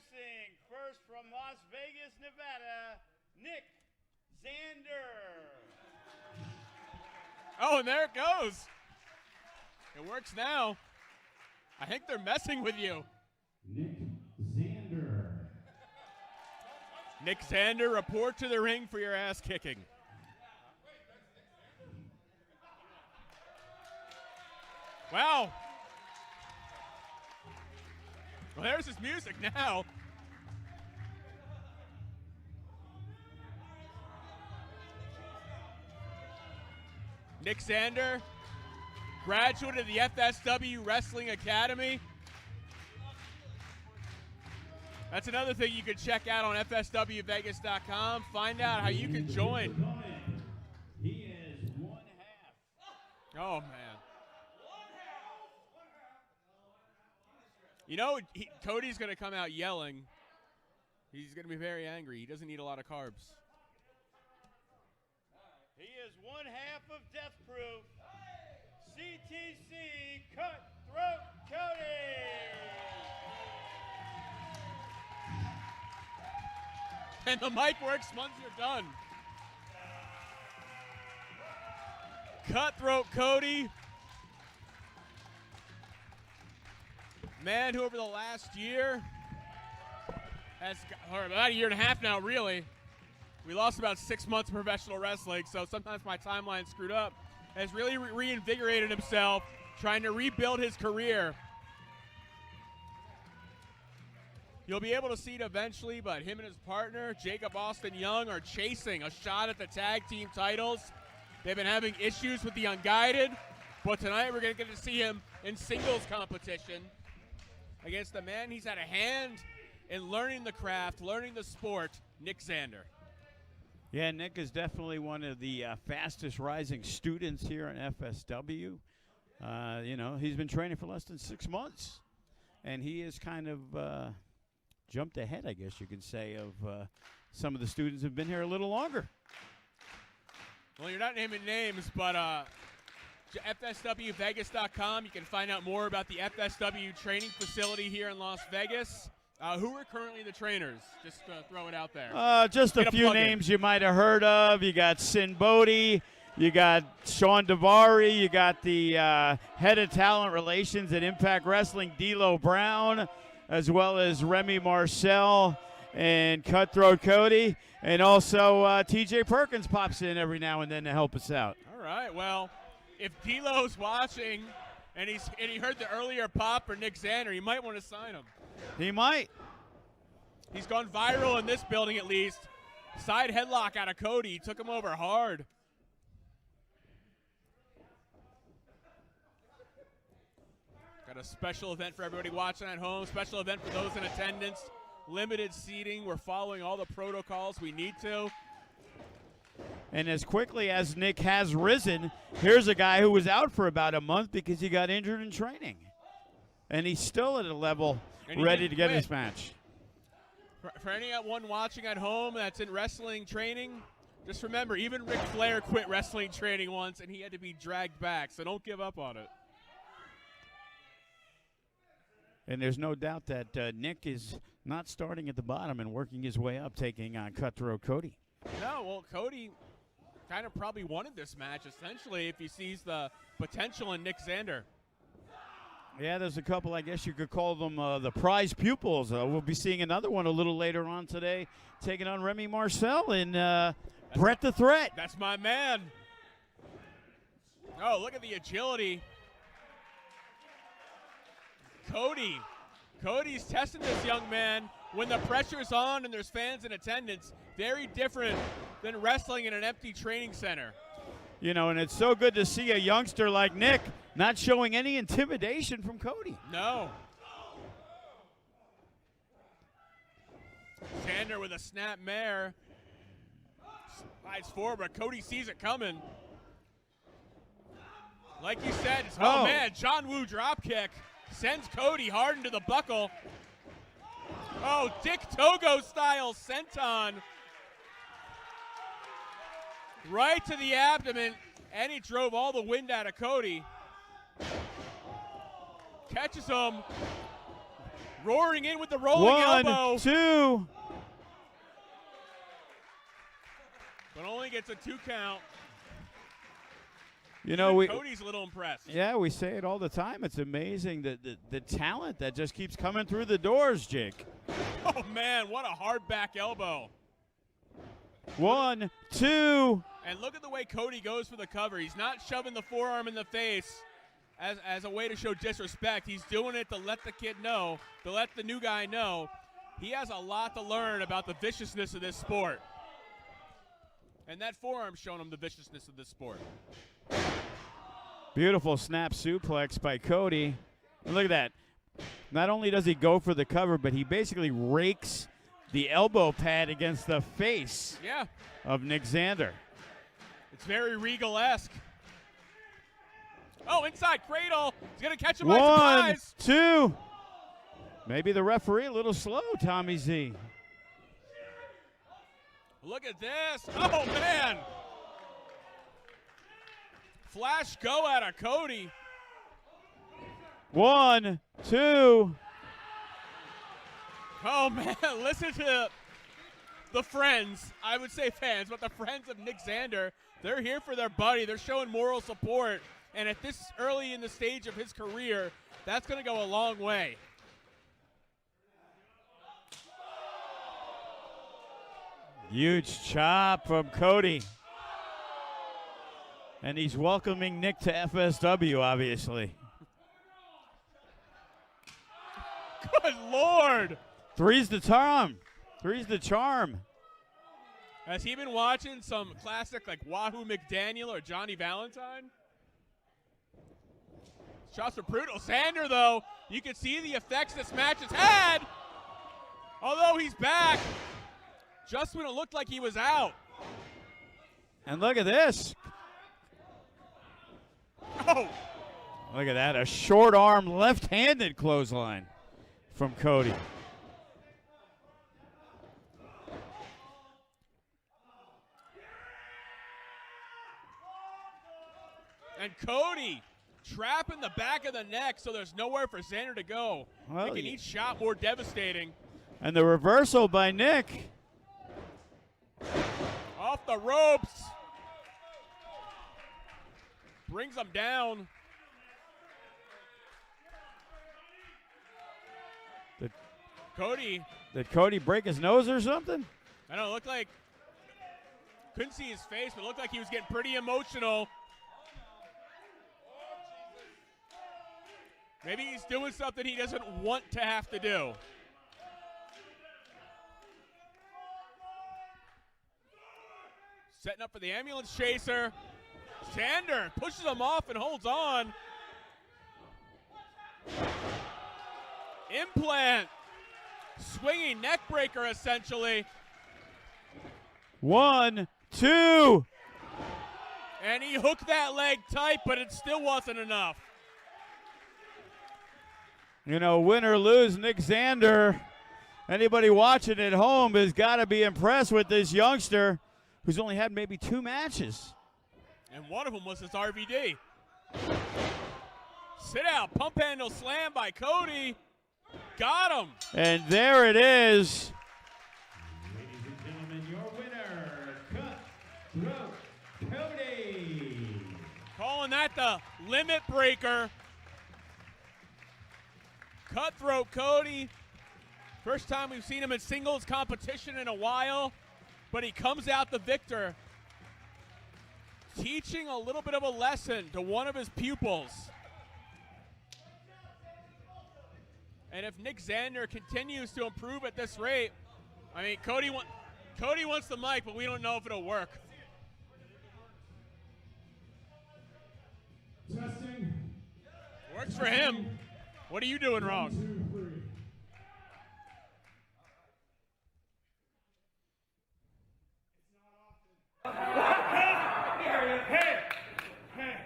Introducing first from Las Vegas, Nevada, Nick Zander. Oh, and there it goes. It works now. I think they're messing with you. Nick Zander. Nick Zander, report to the ring for your ass kicking. Wow. Well, there's his music now. Nick Zander, graduate of the FSW Wrestling Academy. That's another thing you can check out on FSWVegas.com. Find out how you can join. He is one half. Oh, man. You know, Cody's going to come out yelling. He's going to be very angry. He doesn't eat a lot of carbs. He is one half of Death Proof. CTC Cutthroat Cody. And the mic works once you're done. Cutthroat Cody. Man who over the last year or about a year and a half now, really. We lost about 6 months of professional wrestling, so sometimes my timeline's screwed up. Has really reinvigorated himself, trying to rebuild his career. You'll be able to see it eventually, but him and his partner, Jacob Austin Young, are chasing a shot at the tag team titles. They've been having issues with the Unguided, but tonight we're going to get to see him in singles competition against the man he's had a hand in learning the craft, learning the sport, Nick Zander. Yeah, Nick is definitely one of the fastest rising students here in FSW. You know, he's been training for less than 6 months, and he has kind of jumped ahead, I guess you could say, of some of the students who've been here a little longer. Well, you're not naming names, but FSWVegas.com, you can find out more about the FSW training facility here in Las Vegas. Who are currently the trainers? Just throw it out there. Just a few names you might have heard of. You got Sin Bodie. You got Sean Davari. You got the head of talent relations at Impact Wrestling, D'Lo Brown, as well as Remy Marcel and Cutthroat Cody. And also TJ Perkins pops in every now and then to help us out. All right. Well, if D'Lo's watching and he heard the earlier pop for Nick Zander, he might want to sign him. He might. He's gone viral in this building at least. Side headlock out of Cody. Took him over hard. Got a special event for everybody watching at home. Special event for those in attendance. Limited seating. We're following all the protocols we need to. And as quickly as Nick has risen, here's a guy who was out for about a month because he got injured in training. And he's still at a level ready to get this match. For anyone watching at home that's in wrestling training, just remember, even Ric Flair quit wrestling training once and he had to be dragged back, so don't give up on it. And there's no doubt that Nick is not starting at the bottom and working his way up, taking on Cutthroat Cody. No, well, Cody kind of probably wanted this match, essentially, if he sees the potential in Nick Zander. Yeah, there's a couple, I guess you could call them the prize pupils. We'll be seeing another one a little later on today, taking on Remy Marcel and Brett the Threat. That's my man. Oh, look at the agility. Cody's testing this young man when the pressure's on and there's fans in attendance. Very different than wrestling in an empty training center. You know, and it's so good to see a youngster like Nick not showing any intimidation from Cody. No. Zander with a snap mare. Slides forward, but Cody sees it coming. Like you said, oh man, John Woo dropkick. Sends Cody hard into the buckle. Oh, Dick Togo style senton. Right to the abdomen, and he drove all the wind out of Cody. Catches him Roaring in with the rolling elbow. 1, 2. But only gets a 2 count. You know, Cody's a little impressed. Yeah, we say it all the time. It's amazing the talent that just keeps coming through the doors, Jake. Oh, man, what a hard back elbow. 1, 2. And look at the way Cody goes for the cover. He's not shoving the forearm in the face as a way to show disrespect. He's doing it to let the kid know, to let the new guy know he has a lot to learn about the viciousness of this sport. And that forearm's showing him the viciousness of this sport. Beautiful snap suplex by Cody. And look at that. Not only does he go for the cover, but he basically rakes the elbow pad against the face of Nick Zander. It's very Regal-esque. Oh, inside cradle. He's going to catch him by 1, surprise. 2. Maybe the referee a little slow, Tommy Z. Look at this. Oh, man. Flash go out of Cody. 1, 2. Oh, man. Listen to the friends. I would say fans, but the friends of Nick Zander. They're here for their buddy. They're showing moral support. And at this early in the stage of his career, that's going to go a long way. Huge chop from Cody. And he's welcoming Nick to FSW, obviously. Good Lord. Three's the charm. Three's the charm. Has he been watching some classic like Wahoo McDaniel or Johnny Valentine? Shots are brutal. Zander, though, you can see the effects this match has had. Although he's back, just when it looked like he was out. And look at this. Oh. Look at that. A short arm left-handed clothesline from Cody. And Cody trapping the back of the neck so there's nowhere for Zander to go. Well, making each shot more devastating. And the reversal by Nick. Off the ropes. Brings him down. Did Cody break his nose or something? I don't know, it looked like, couldn't see his face, but it looked like he was getting pretty emotional. Maybe he's doing something he doesn't want to have to do. Setting up for the ambulance chaser. Zander pushes him off and holds on. Implant. Swinging neck breaker, essentially. 1, 2. And he hooked that leg tight, but it still wasn't enough. You know, win or lose, Nick Zander, anybody watching at home has got to be impressed with this youngster who's only had maybe 2 matches. And one of them was his RVD. Sit out, pump handle slam by Cody. Got him. And there it is. Ladies and gentlemen, your winner, Cutthroat Cody. Calling that the limit breaker. Cutthroat Cody. First time we've seen him in singles competition in a while, but he comes out the victor. Teaching a little bit of a lesson to one of his pupils. And if Nick Zander continues to improve at this rate, I mean, Cody wants the mic, but we don't know if it'll work. Testing. Works for him. What are you doing wrong? 1, 2, 3. Hey,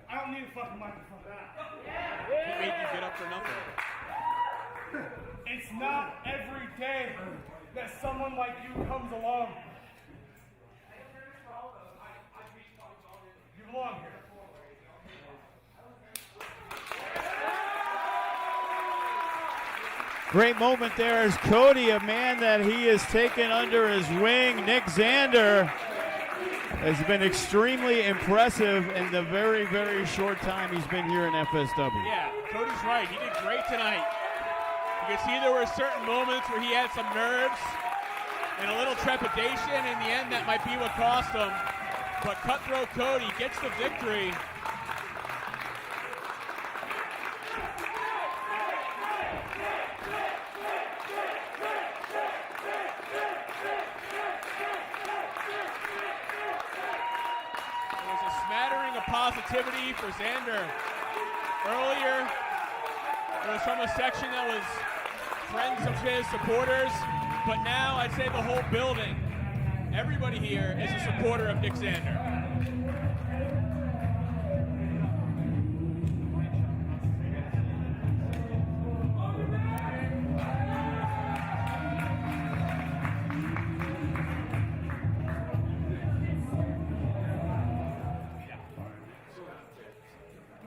I don't need a fucking microphone. What made you get up for nothing? It's not every day that someone like you comes along. You belong here. Great moment there as Cody, a man that he has taken under his wing. Nick Zander has been extremely impressive in the very, very short time he's been here in FSW. Yeah, Cody's right. He did great tonight. You can see there were certain moments where he had some nerves and a little trepidation. In the end, that might be what cost him. But Cutthroat Cody gets the victory. Smattering of positivity for Zander. Earlier, it was from a section that was friends of his, supporters, but now I'd say the whole building, everybody here is a supporter of Nick Zander.